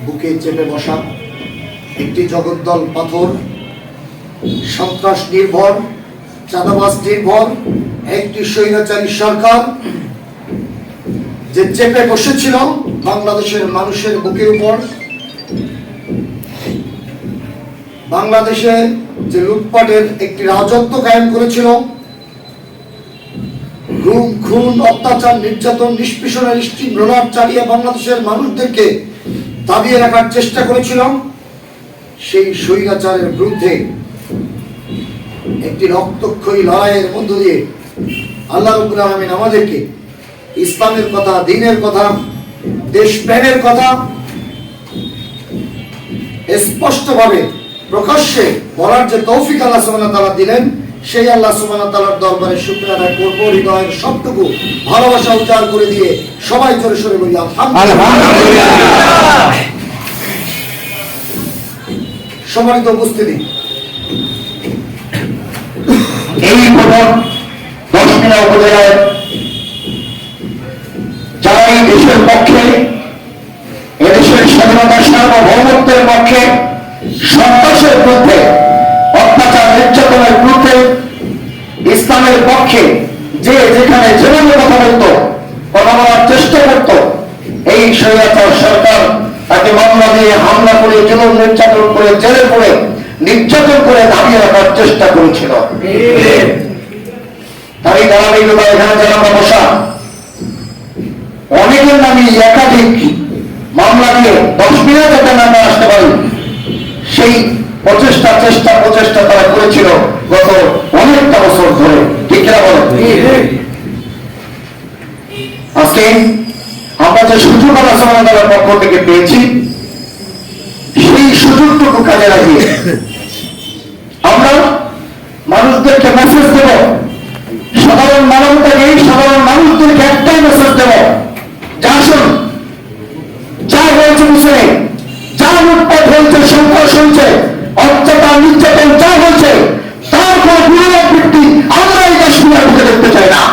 বুকে চেপে বসা একটি জগদ্দল পাথর, সন্ত্রাস নির্ভর, চাঁদাবাজ নির্ভর একটি স্বৈরাচারী সরকার যে চেপে বসেছিল বাংলাদেশের মানুষের বুকের উপর। বাংলাদেশে যে লুটপাটের একটি রাজত্ব কায়েম করেছিল, গুম খুন অত্যাচার নির্যাতন নিষ্পেষণের স্টিমরোলার চালিয়ে বাংলাদেশের মানুষদেরকে দাবিয়ে রাখার চেষ্টা করেছিল, সেই স্বৈরাচারের বিরুদ্ধে একটি রক্তক্ষয়ী লড়াইয়ের মধ্য দিয়ে আল্লাহ রাব্বুল আলামিন আমাদেরকে ইসলামের কথা, দ্বীনের কথা, দেশপ্রেমের কথা স্পষ্টভাবে প্রকাশ্যে বলার যে তৌফিক আল্লাহ সুবহানাহু ওয়া তাআলা দিলেন, সেই আল্লাহ সুবহানাহু ওয়া তাআলার দরবারে শুকরিয়া আদায় করব। হৃদয়ের সবটুকু ভালোবাসা উজাড় করে দিয়ে সবাই জোরে সোরে বলি আলহামদুলিল্লাহ। সম্মানিত উপস্থিতি, এই প্রথম 10 দিনা উপজেলায় যারা এই দেশের পক্ষে, এদেশের স্বাধীনতা সার্বভৌমত্বের পক্ষে, সন্ত্রাসের বিরুদ্ধে, অত্যাচার নির্যাতনের বিরুদ্ধে, ইসলামের পক্ষে যে যেখানে যেভাবে কথা বলতো, কথা বলার চেষ্টা করত, এই স্বৈরাচার সরকার তাকে মামলা দিয়ে হামলা করে, জুলুম নির্যাতন করে, জেলে পড়ে নির্যাতন করে দাবিয়ে রাখার চেষ্টা করেছিল। তাই ধারাবাহিকতায় এখানে যারা আমরা বসা, অনেকের নামে একাধিক মামলা দিয়ে 10 দিনে যাতে নামে আসতে পারি, সেই প্রচেষ্টা তারা করেছিল গত অনেকটা বছর ধরে। ঠিক কিনা বলেন? আজকে আমরা যে সুযোগ আল্লাহ সুবহানাহু ওয়া তাআলার পক্ষ থেকে পেয়েছি, সেই সুযোগটুকু কাজে লাগিয়ে আমরা মানুষদেরকে মেসেজ দেব, সাধারণ মানবতাকে, সাধারণ মানুষদেরকে একটাই মেসেজ দেব, যা আসুন, যা হয়েছে মুসলিম, যা লুটপাট হয়েছে, সন্ত্রাস হয়েছে, অত্যাচার নির্যাতন যা হয়েছে, তার কোন পুনরাবৃত্তি আমরা এই দেশগুলোর মধ্যে দেখতে চাই না।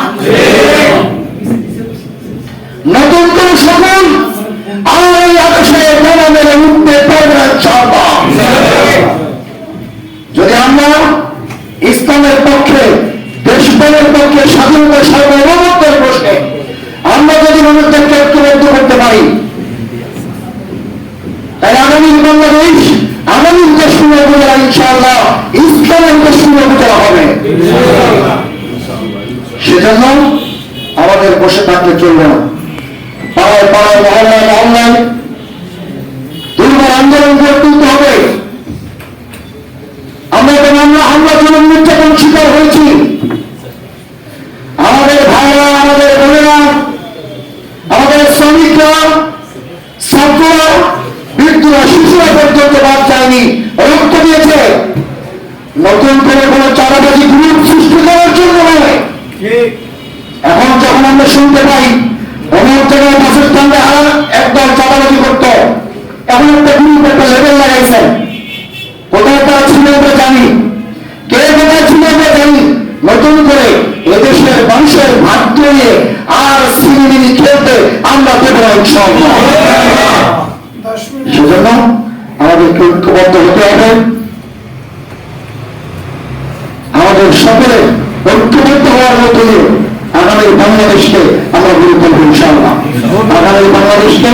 নতুন কোন সকল আর এই আকাশে ডানা মেলে উঠতে পারবে না ইনশাআল্লাহ। যদি আমরা ইসলামের পক্ষে, দেশপ্রেমের পক্ষে, স্বাধীনতা সার্বভৌমত্বের প্রশ্নে আমরা যদি মানুষদেরকে ঐক্যবদ্ধ করতে পারি, তাই আগামী বাংলাদেশ, আগামী দেশগুলো উপজেলা ইনশাআল্লাহ ইসলামের দেশগুলো উপজেলা হবে। সেজন্য আমাদের বসে থাকলে চলবে না। পাড়ায় পাড়ায়, মহল্লায় মহল্লায় দুর্বার আন্দোলন করে তুলতে হবে। আমরা তো হামলা জুলুম নির্যাতন শিকার হয়েছি। আমাদের ভাইরা, আমাদের বোনেরা, আমাদের শ্রমিকরা, ছাত্ররা, বৃদ্ধরা, শিশুরা পর্যন্ত বাদ যায়নি, রক্ত দিয়েছে। নতুন করে কোন চাঁদাবাজি গ্রুপ সৃষ্টি করার জন্য নয়। এখন যখন আমরা শুনতে পাই অনেক জায়গায় বাসের স্ট্যান্ডে একদল চাঁদাবাজি করত, এখন একটা গ্রুপ একটা লেভেল লাগাইছেন। কোথায় তারা ছিল আমরা জানি, কে কোথায় ছিল আমরা জানি। নতুন করে এদেশের মানুষের ভাগ্য নিয়ে আর সিনেমিনি খেলতে আমরা দেব না ইনশাআল্লাহ। সেজন্য আমাদেরকে ঐক্যবদ্ধ হতে হবে। আমাদের সকলে ঐক্যবদ্ধ হওয়ার মধ্যে দিয়ে আগামী বাংলাদেশকে আমরা গড়ে তুলব ইনশাআল্লাহ। আগামী বাংলাদেশকে